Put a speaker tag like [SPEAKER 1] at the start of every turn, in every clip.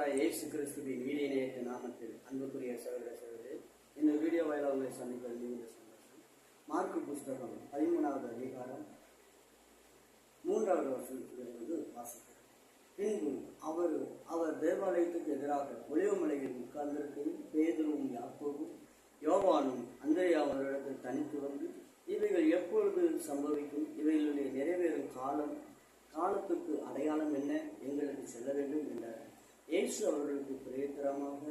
[SPEAKER 1] ஆண்டவராய் இயேசு கிறிஸ்துவின் வீடிய நாமத்தில் அன்புக்குரிய சகோதர சகோதரி, இந்த வீடியோ வாயிலாக உங்களை சந்திப்பது மிகுந்த சந்தோஷம். மார்க்கு புஸ்தகம் 13வது அதிகாரம் 3வது வசனத்திலிருந்து வாசிக்கிறோம். பின்பு அவர் தேவாலயத்துக்கு எதிராக ஒலிவமலையில் உட்கார்ந்திருக்கையில் பேதுருவும் யாக்கோபும் யோவானும் அந்திரேயா அவரிடத்தில் தனித்து வந்து, இவைகள் எப்பொழுது சம்பவிக்கும்? இவைகளுடைய நிறைவேறும் காலத்துக்கு அடையாளம் என்ன? எங்களுக்கு செல்ல வேண்டும் என்றார். இயேசு அவர்களுக்கு பிரேத்தரமாக,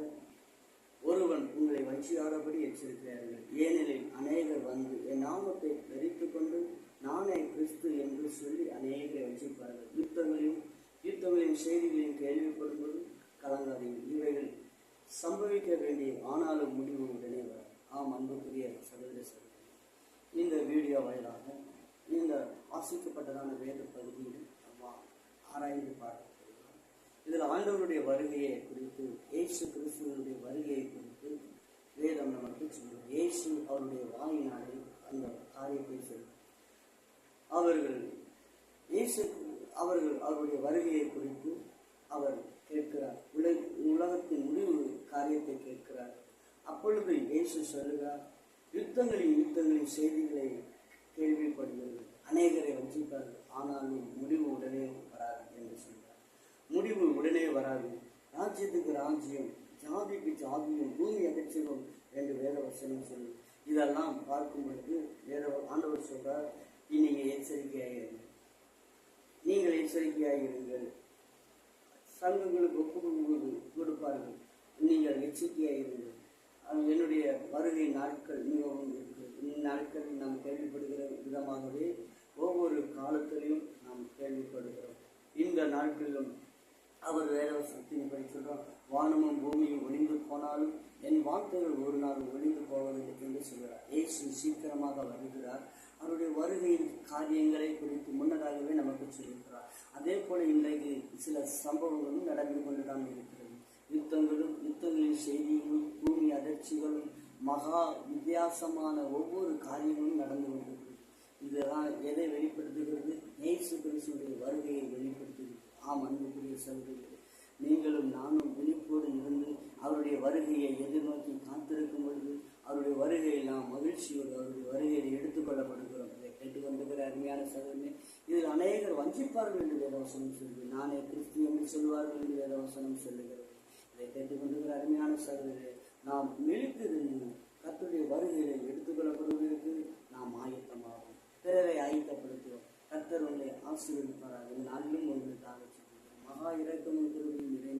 [SPEAKER 1] ஒருவன் உங்களை வஞ்சியாதபடி எச்சரிக்கிறார்கள். ஏனெனில் அநேகர் வந்து என் நாமத்தை வெறித்துக் கொண்டு நானே கிறிஸ்து என்று சொல்லி அநேகரை வஞ்சிப்பார்கள். யுத்தங்களையும் செய்திகளையும் கேள்விப்படும்போது கலங்காதீர்கள். இவைகள் சம்பவிக்க வேண்டிய, ஆனாலும் முடிவு உடனே வரும். ஆம் அன்புக்குரிய சகோதர சகோதரி, இந்த வீடியோ வாயிலாக இந்த வாசிக்கப்பட்டதான வேத பகுதியில் ஆராய்ந்து பார்க்கிறோம். இதில் ஆண்டவருடைய வருகையை குறித்து, இயேசு கிறிஸ்துவனுடைய வருகையை குறித்து வேதம் நமக்கு சொல்லும். இயேசு அவருடைய வாயினாலே அந்த காரியத்தை சொல்லும். அவர்கள் அவருடைய வருகையை குறித்து அவர் கேட்கிறார். உலகத்தின் முடிவு காரியத்தை கேட்கிறார். அப்பொழுது இயேசு சொல்லுகிறார், யுத்தங்களின் செய்திகளை கேள்விப்படுகிறது, அநேகரை வஞ்சிப்பார்கள், ஆனாலும் முடிவு உடனே வராது என்று சொல்கிறார். முடிவு உடனே வராது. ராஜ்யத்துக்கு ராஜ்யம், ஜாதிக்கு ஜாதியும், பூமி அதிர்ச்சியும் என்று வேத வசனம் சொல்லும். இதெல்லாம் பார்க்கும் பொழுது ஆண்டவர் சொல்றார், நீங்கள் எச்சரிக்கையாயிருங்கள். சங்கங்களுக்கு ஒப்புக்கொண்டு கொடுப்பார்கள், நீங்கள் எச்சரிக்கையாயிருங்கள். என்னுடைய வருகை நாட்கள் மிகவும் இருக்கு. இந்நாட்களில் நாம் கேள்விப்படுகிற விதமாகவே ஒவ்வொரு காலத்திலையும் நாம் கேள்விப்படுகிறோம். இந்த நாட்களிலும் அவர் வேதவசனத்தின்படி சொல்றார், வானமும் பூமியும் ஒளிந்து போனாலும் என் வார்த்தைகள் ஒரு நாள் ஒளிந்து போவதில்லை என்று சொல்கிறார். இயேசு சீக்கிரமாக வருகிறார். அவருடைய வருகையின் காரியங்களை குறித்து முன்னதாகவே நமக்கு சொல்லியிருக்கிறார். அதே போல இன்றைக்கு சில சம்பவங்களும் நடந்து கொண்டுதான் இருக்கிறது. யுத்தங்களின் செய்திகளும், பூமி அதிர்ச்சிகளும், மகா வித்தியாசமான ஒவ்வொரு காரியங்களும் நடந்து கொண்டிருக்கிறது. இதெல்லாம் எதை வெளிப்படுத்துகிறது? இயேசு கிறிஸ்துவினுடைய வருகையை வெளிப்படுத்துகிறது. ஆம் அன்புக்குரிய சகோதரர்களே, நீங்களும் நானும் விழிப்போடு இருந்து அவருடைய வருகையை எதிர்நோக்கி காத்திருக்கும் பொழுது அவருடைய வருகையில் நாம் மகிழ்ச்சியோடு அவருடைய வருகையை எடுத்துக்கொள்ளப்படுகிறோம். இதை கேட்டுக்கொண்டிருக்கிற அருமையான சகோதரனே, இதில் அநேகர் வஞ்சிப்பார்கள் என்று வேதவசனம் சொல்லுது. நானே கிறிஸ்து என்று சொல்வார்கள் என்று வேதவசனம் சொல்லுகிறது. இதை கேட்டுக்கொண்டிருக்கிற அருமையான சகோதரர்களே, நாம் விழித்திருந்து கர்த்தருடைய வருகையை எடுத்துக்கொள்ளப்படுவதற்கு நாம் ஆயத்தமாகும். பிறரை ஆயத்தப்படுத்துவோம். கர்த்தர் உங்களை ஆசீர்வதிப்பாராக. நாளிலும் உங்களுக்கு மகா இரக்கமும் கிருபையும் நிறைந்த